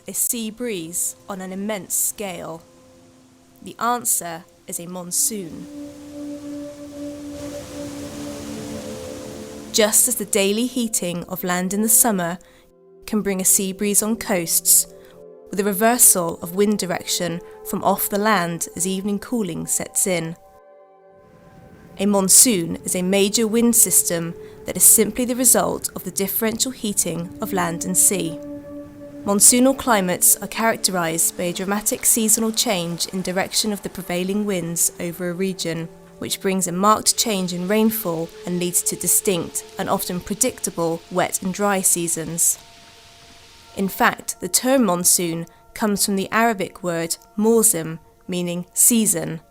a sea breeze on an immense scale? The answer is a monsoon. Just as the daily heating of land in the summer can bring a sea breeze on coasts, with a reversal of wind direction from off the land as evening cooling sets in. A monsoon is a major wind system that is simply the result of the differential heating of land and sea. Monsoonal climates are characterised by a dramatic seasonal change in direction of the prevailing winds over a region, which brings a marked change in rainfall and leads to distinct and often predictable wet and dry seasons. In fact, the term monsoon comes from the Arabic word mawsim, meaning season.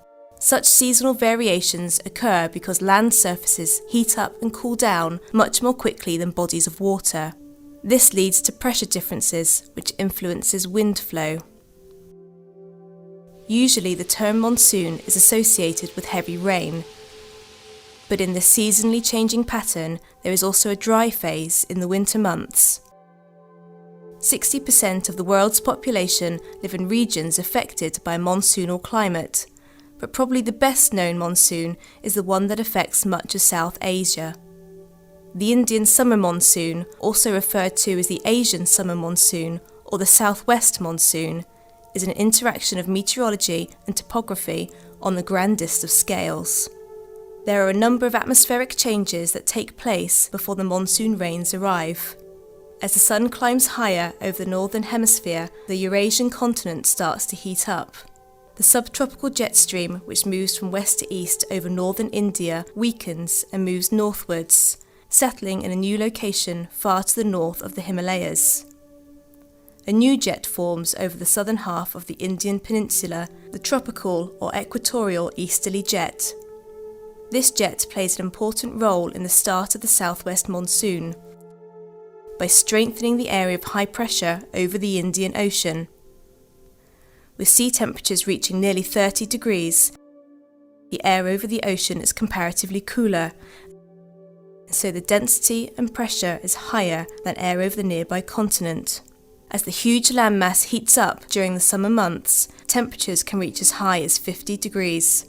Such seasonal variations occur because land surfaces heat up and cool down much more quickly than bodies of water. This leads to pressure differences, which influences wind flow. Usually the term monsoon is associated with heavy rain, but in this seasonally changing pattern there is also a dry phase in the winter months. 60% of the world's population live in regions affected by a monsoonal climate, but probably the best known monsoon is the one that affects much of South Asia. The Indian summer monsoon, also referred to as the Asian summer monsoon or the southwest monsoon, is an interaction of meteorology and topography on the grandest of scales. There are a number of atmospheric changes that take place before the monsoon rains arrive. As the sun climbs higher over the northern hemisphere, the Eurasian continent starts to heat up. The subtropical jet stream, which moves from west to east over northern India, weakens and moves northwards, settling in a new location far to the north of the Himalayas. A new jet forms over the southern half of the Indian peninsula, the tropical or equatorial easterly jet. This jet plays an important role in the start of the southwest monsoon by strengthening the area of high pressure over the Indian Ocean. With sea temperatures reaching nearly 30 degrees, the air over the ocean is comparatively cooler, so the density and pressure is higher than air over the nearby continent. As the huge landmass heats up during the summer months, temperatures can reach as high as 50 degrees.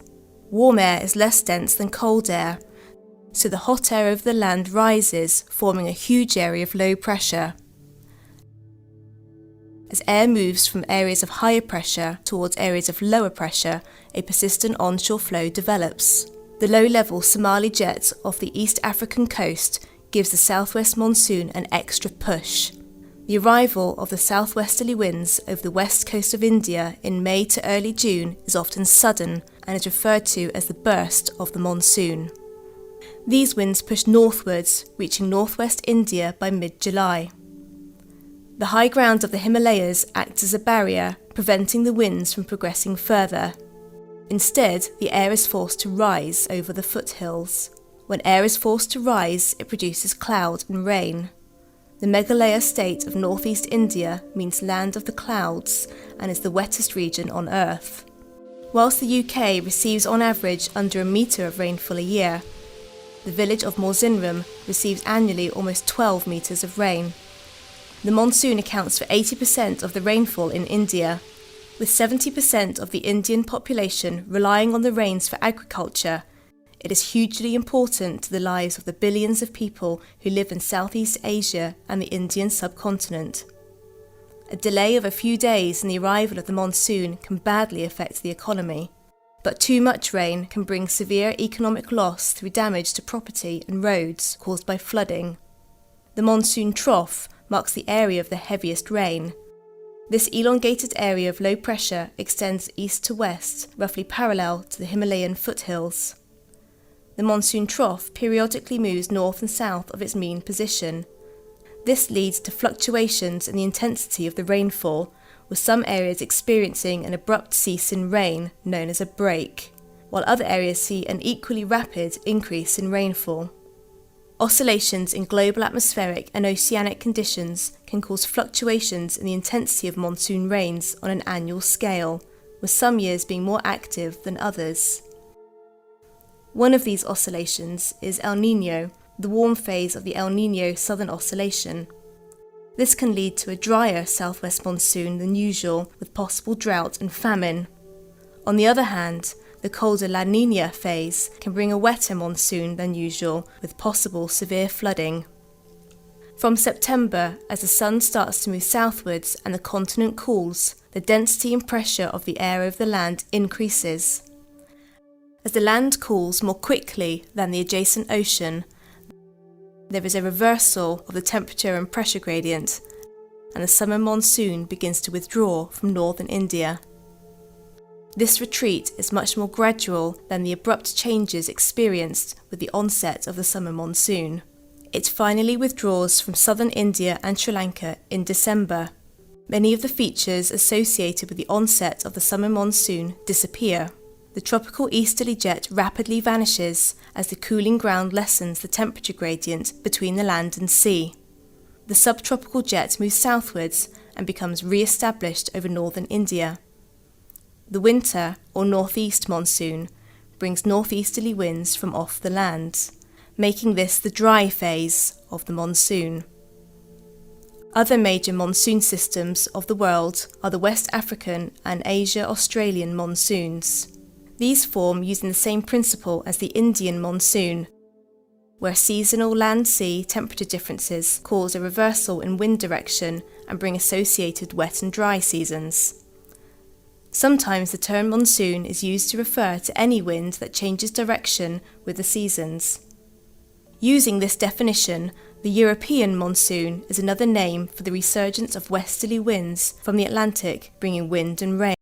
Warm air is less dense than cold air, so the hot air over the land rises, forming a huge area of low pressure. As air moves from areas of higher pressure towards areas of lower pressure, a persistent onshore flow develops. The low-level Somali jet off the East African coast gives the southwest monsoon an extra push. The arrival of the southwesterly winds over the west coast of India in May to early June is often sudden and is referred to as the burst of the monsoon. These winds push northwards, reaching northwest India by mid-July. The high ground of the Himalayas acts as a barrier, preventing the winds from progressing further. Instead, the air is forced to rise over the foothills. When air is forced to rise, it produces cloud and rain. The Meghalaya state of northeast India means land of the clouds and is the wettest region on Earth. Whilst the UK receives on average under a metre of rainfall a year, the village of Mawsimram receives annually almost 12 metres of rain. The monsoon accounts for 80% of the rainfall in India. With 70% of the Indian population relying on the rains for agriculture, it is hugely important to the lives of the billions of people who live in Southeast Asia and the Indian subcontinent. A delay of a few days in the arrival of the monsoon can badly affect the economy, but too much rain can bring severe economic loss through damage to property and roads caused by flooding. The monsoon trough marks the area of the heaviest rain. This elongated area of low pressure extends east to west, roughly parallel to the Himalayan foothills. The monsoon trough periodically moves north and south of its mean position. This leads to fluctuations in the intensity of the rainfall, with some areas experiencing an abrupt cease in rain, known as a break, while other areas see an equally rapid increase in rainfall. Oscillations in global atmospheric and oceanic conditions can cause fluctuations in the intensity of monsoon rains on an annual scale, with some years being more active than others. One of these oscillations is El Niño, the warm phase of the El Niño Southern Oscillation. This can lead to a drier southwest monsoon than usual, with possible drought and famine. On the other hand, the colder La Niña phase can bring a wetter monsoon than usual, with possible severe flooding. From September, as the sun starts to move southwards and the continent cools, the density and pressure of the air over the land increases. As the land cools more quickly than the adjacent ocean, there is a reversal of the temperature and pressure gradient, and the summer monsoon begins to withdraw from northern India. This retreat is much more gradual than the abrupt changes experienced with the onset of the summer monsoon. It finally withdraws from southern India and Sri Lanka in December. Many of the features associated with the onset of the summer monsoon disappear. The tropical easterly jet rapidly vanishes as the cooling ground lessens the temperature gradient between the land and sea. The subtropical jet moves southwards and becomes re-established over northern India. The winter, or northeast monsoon, brings northeasterly winds from off the land, making this the dry phase of the monsoon. Other major monsoon systems of the world are the West African and Asia-Australian monsoons. These form using the same principle as the Indian monsoon, where seasonal land-sea temperature differences cause a reversal in wind direction and bring associated wet and dry seasons. Sometimes the term monsoon is used to refer to any wind that changes direction with the seasons. Using this definition, the European monsoon is another name for the resurgence of westerly winds from the Atlantic bringing wind and rain.